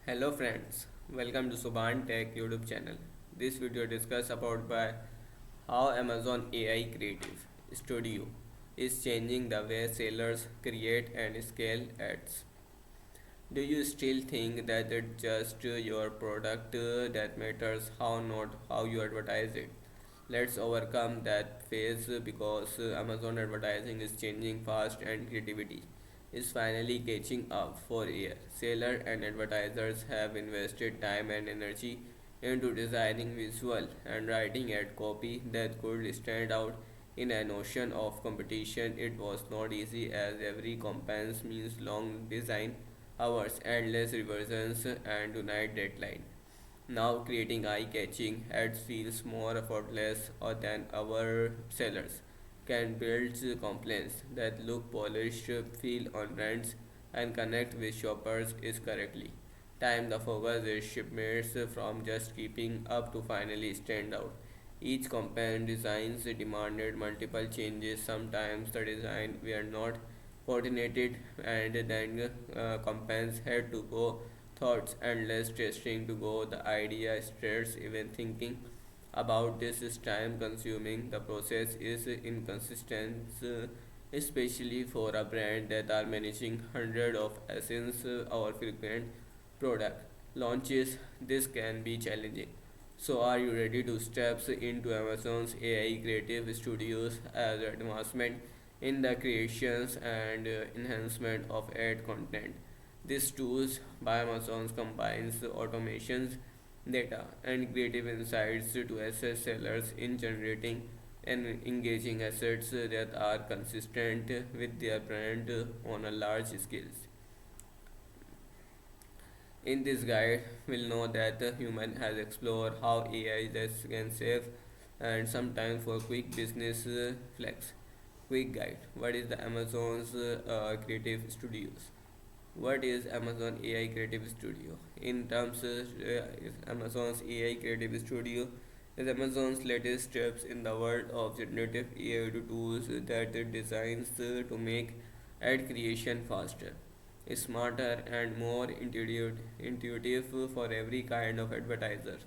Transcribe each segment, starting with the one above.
Hello friends, welcome to Subhan Tech YouTube channel. This video discuss about by how Amazon AI Creative Studio is changing the way sellers create and scale ads. Do you still think that it's just your product that matters, how not how you advertise it? Let's overcome that phase because Amazon advertising is changing fast and creativity is finally catching up for air. Sellers and advertisers have invested time and energy into designing visual and writing ad copy that could stand out in an ocean of competition. It was not easy as every campaign means long design hours, endless revisions, and tonight deadline. Now creating eye-catching ads feels more effortless than our sellers can build complaints that look polished, feel on brands, and connect with shoppers is correctly. Time the focus is shipments from just keeping up to finally stand out. Each campaign designs demanded multiple changes. Sometimes the design were not coordinated and then campaigns had to go thoughts endless testing to go the idea stress even thinking about this is time consuming. The process is inconsistent, especially for a brand that are managing hundred of essence or frequent product launches. This can be challenging. So, are you ready to step into Amazon's AI creative studios as advancement in the creations and enhancement of ad content? These tools by Amazon combines automations, data, and creative insights to assess sellers in generating and engaging assets that are consistent with their brand on a large scale. In this guide, we'll know that the human has explored how AI can save and sometimes for quick business flex. Quick guide. What is the Amazon's Creative Studios? What is Amazon AI Creative Studio? In terms of Amazon's AI Creative Studio is Amazon's latest steps in the world of generative AI tools that it designs to make ad creation faster, smarter, and more intuitive for every kind of advertiser.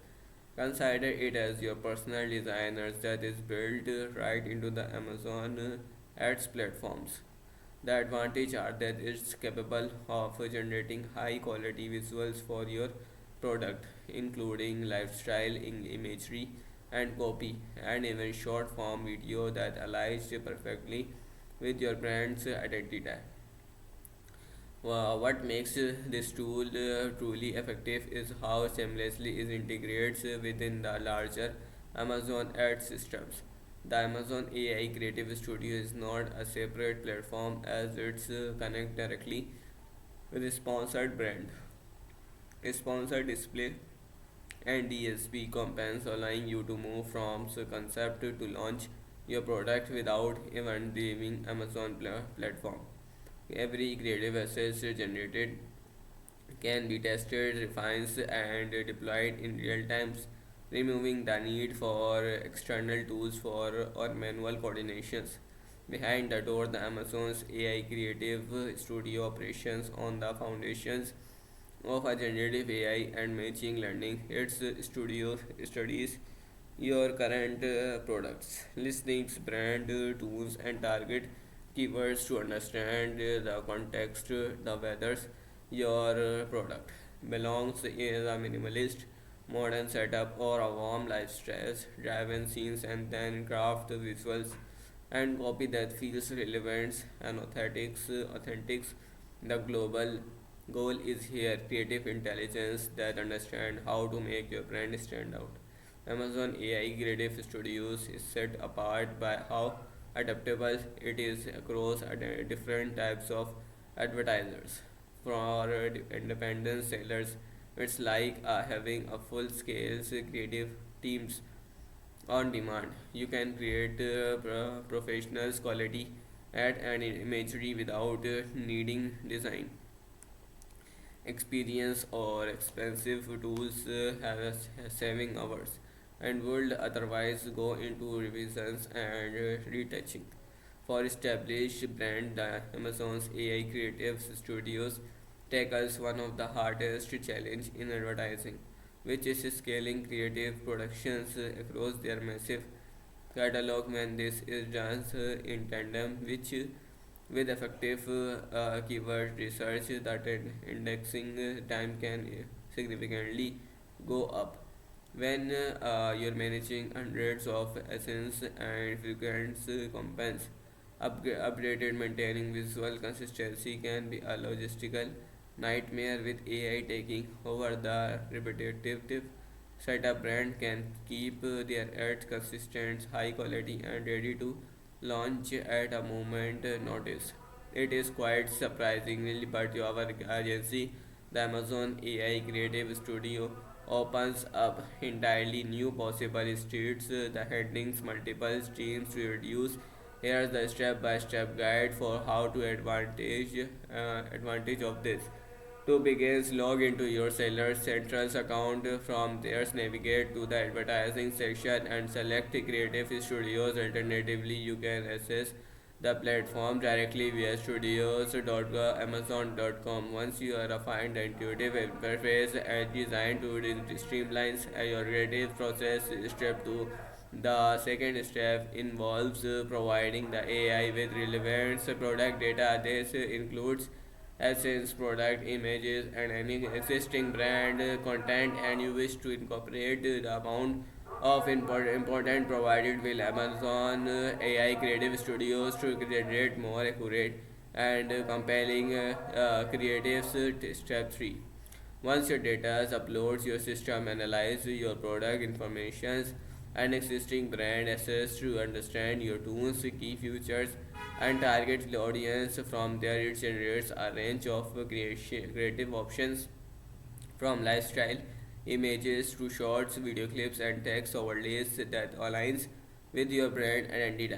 Consider it as your personal designers that is built right into the Amazon ads platforms. The advantage are that it's capable of generating high quality visuals for your product, including lifestyle imagery and copy, and even short form video that aligns perfectly with your brand's identity. What makes this tool truly effective is how seamlessly it integrates within the larger Amazon ad systems. The Amazon AI Creative Studio is not a separate platform as it's connect directly with a sponsored brand, a sponsored display, and DSP campaigns, allowing you to move from concept to launch your product without even leaving Amazon platform. Every creative asset generated can be tested, refined, and deployed in real time, removing the need for external tools for or manual coordinations. Behind the door, the Amazon's AI Creative Studio operations on the foundations of a generative AI and machine learning. Its studio studies your current products, listings, brand tools, and target keywords to understand the context, the weathers your product belongs in a minimalist modern setup or a warm lifestyle driven scenes and then craft visuals and copy that feels relevant and authentic. The global goal is here creative intelligence that understand how to make your brand stand out. Amazon AI Creative Studios is set apart by how adaptable it is across different types of advertisers. For independent sellers, it's like having a full scale creative teams on demand. You can create professionals quality ad and imagery without needing design experience or expensive tools have saving hours and would otherwise go into revisions and retouching. For established brand, the Amazon's AI Creative Studios tackles one of the hardest challenge in advertising, which is scaling creative productions across their massive catalog. When this is done in tandem with effective keyword research, the indexing time can significantly go up. When you're managing hundreds of essence and frequent campaigns, updated maintaining visual consistency can be a logistical nightmare. With AI taking over the repetitive setup, brand can keep their ads consistent, high quality, and ready to launch at a moment notice. It is quite surprisingly, but our agency, the Amazon AI Creative Studio, opens up entirely new possible streets. The headings multiple streams to reduce. Here's the step-by-step guide for how to advantage of this. To begin, log into your Seller's Central's account. From there, navigate to the advertising section and select Creative Studios. Alternatively, you can access the platform directly via studios.amazon.com. Once you are refined the intuitive interface and designed to streamline your creative process. Step 2. The second step involves providing the AI with relevant product data. This includes assets, product images, and any existing brand content, and you wish to incorporate the amount of important provided will Amazon AI Creative Studios to generate more accurate and compelling creatives. Step 3. Once your data is uploaded, your system analyzes your product informations and existing brand assets to understand your tunes, key features, and target the audience. From there, it generates a range of creative options from lifestyle images to shorts, video clips, and text overlays that aligns with your brand identity.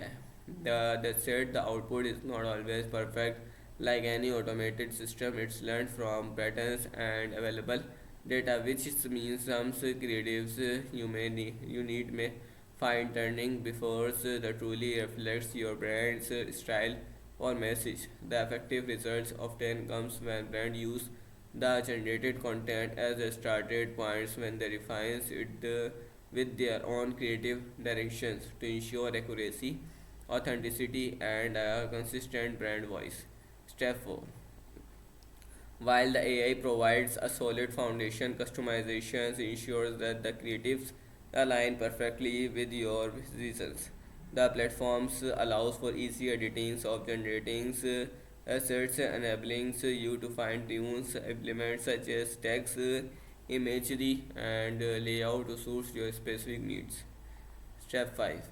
That said, the output is not always perfect. Like any automated system, it's learned from patterns and available data, which means some creatives you need may find turning before that truly reflects your brand's style or message. The effective results often comes when brand use the generated content as a started points when they refines it with their own creative directions to ensure accuracy, authenticity, and a consistent brand voice. Step 4. While the AI provides a solid foundation, customizations ensures that the creatives align perfectly with your visions. The platforms allows for easy editing of generating assets, enabling you to fine tune elements such as text, imagery, and layout to suit your specific needs. Step 5.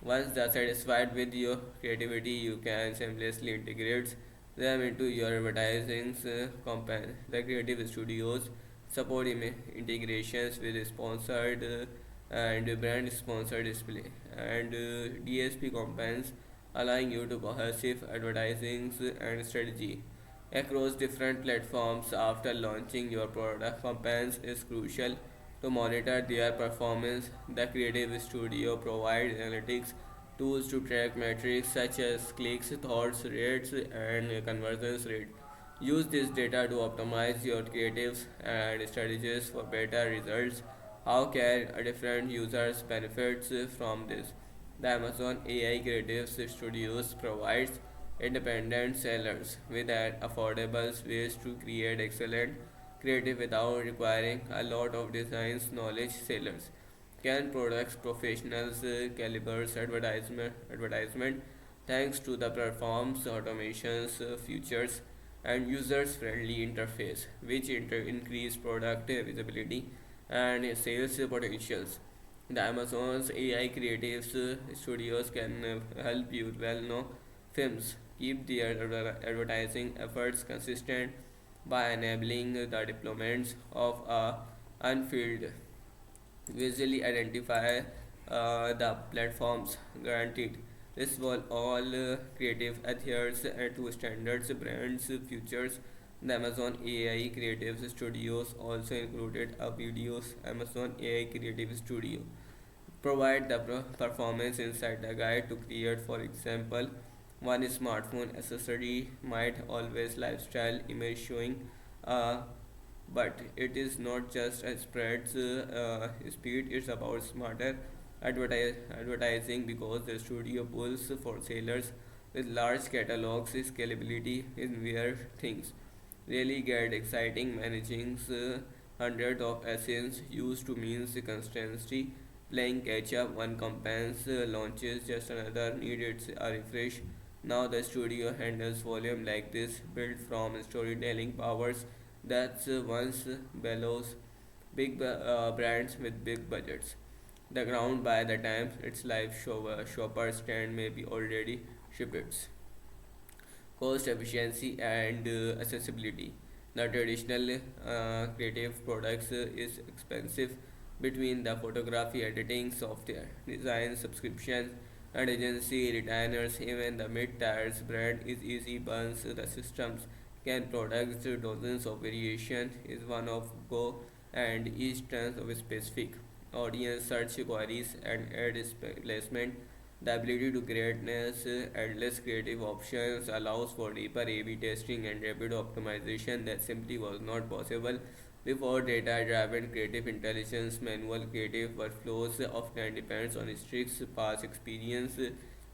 Once they are satisfied with your creativity, you can seamlessly integrate them into your advertising campaign. The creative studios support integrations with sponsored and brand sponsored display and DSP campaigns, allowing you to cohesive advertising and strategy across different platforms. After launching your product, campaigns is crucial to monitor their performance. The Creative Studio provides analytics tools to track metrics such as clicks, thoughts rates, and conversions rate. Use this data to optimize your creatives and strategies for better results. How can different users benefit from this? The Amazon AI Creative Studios provides independent sellers with an affordable ways to create excellent creative without requiring a lot of design knowledge. Sellers can products professionals calibers advertisement thanks to the platform's automations features and users friendly interface, which increase product visibility and sales potentials. The Amazon's AI creatives studios can help you well-known films keep their advertising efforts consistent by enabling the deployments of a unfilled visually identify the platforms guaranteed. This will all creative adheres to standards, brands, features. The Amazon AI Creative Studios also included a videos. Amazon AI Creative Studio provide the performance inside the guide to create. For example, one smartphone accessory might always lifestyle image showing Uh, but it is not just a spreads speed, it's about smarter advertising because the studio pulls for sellers with large catalogs. Scalability is where things really get exciting. Managing hundreds of assets used to means consistency. Playing catch up, one campaigns launches, just another needed a refresh. Now the studio handles volume like this, built from storytelling powers that's once bellows big brands with big budgets. The ground by the time its live shopper stand may be already shipped. Cost efficiency and accessibility. The traditional creative products is expensive between the photography, editing, software, design, subscriptions, and agency retainers. Even the mid-tiers brand is easy once the systems can produce dozens of variation is one of go and each turns of a specific audience search queries and ad placement. The ability to create endless creative options allows for deeper A/B testing and rapid optimization that simply was not possible before. Data-driven creative intelligence, manual creative workflows often depends on strict past experience,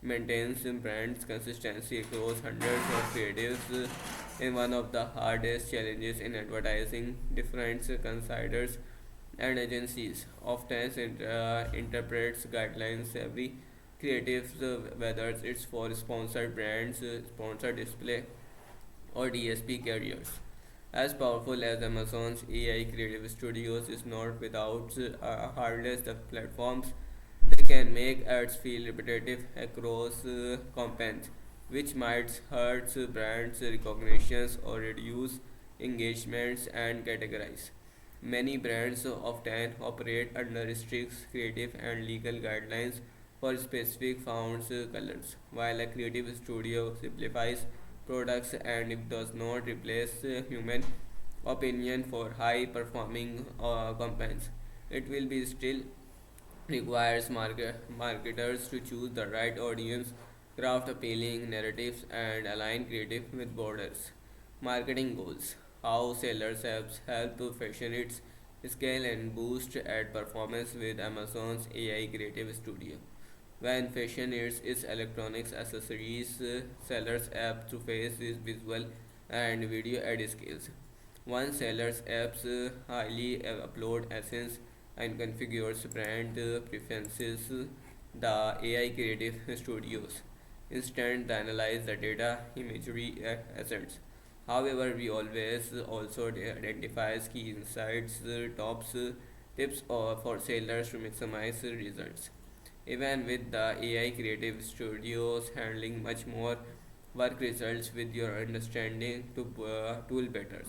maintains brand consistency across hundreds of creatives. In one of the hardest challenges in advertising, different considers and agencies often interprets guidelines every creative, whether it's for sponsored brands, sponsored display, or DSP carriers. As powerful as Amazon's AI creative studios is not without harness the platforms, they can make ads feel repetitive across campaigns, which might hurt brands' recognitions or reduce engagements and categorize. Many brands often operate under strict creative and legal guidelines for specific fonts colors, while a creative studio simplifies products and it does not replace human opinion for high performing campaigns. It will be still requires marketers to choose the right audience, craft appealing narratives, and align creative with borders. Marketing goals. How sellers help to fashion its scale and boost ad performance with Amazon's AI Creative Studio. When fashion is electronics accessories, sellers app to face is visual and video ad skills. One seller's apps highly upload essence and configures brand preferences. The AI creative studios instant analyze the data, imagery, assets. However, we always also identifies key insights, tops, tips for sellers to maximize results. Even with the AI creative studios handling much more work results with your understanding to tool better.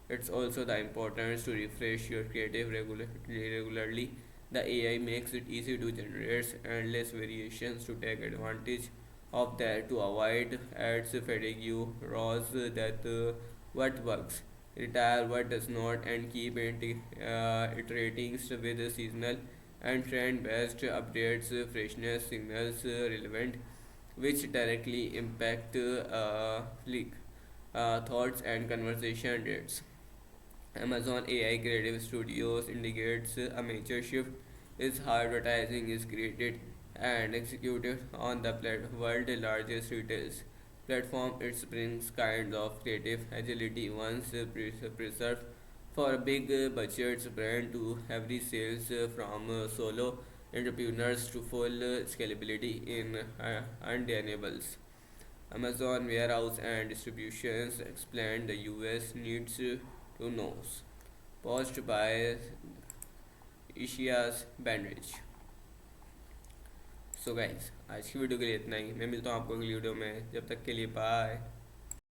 It's also the importance to refresh your creative regularly. The AI makes it easy to generate endless variations to take advantage of that to avoid ads fatigue, raws that what works, retire what does not, and keep iterating with seasonal and trend-based updates. Freshness signals relevant, which directly impact click thoughts and conversation rates. Amazon AI Creative Studios indicates a major shift is how advertising is created and executed on the world's largest retail platform. It brings kind of creative agility once preserved for a big budget brand to every sales from solo entrepreneurs to full scalability in undeniables. Amazon warehouse and distributions explained the US needs to know. Post by Ishias Bandage. So guys आज की video के लिए इतना ही। मैं मिलता हूँ आपको अगली वीडियो में, जब तक के लिए बाय।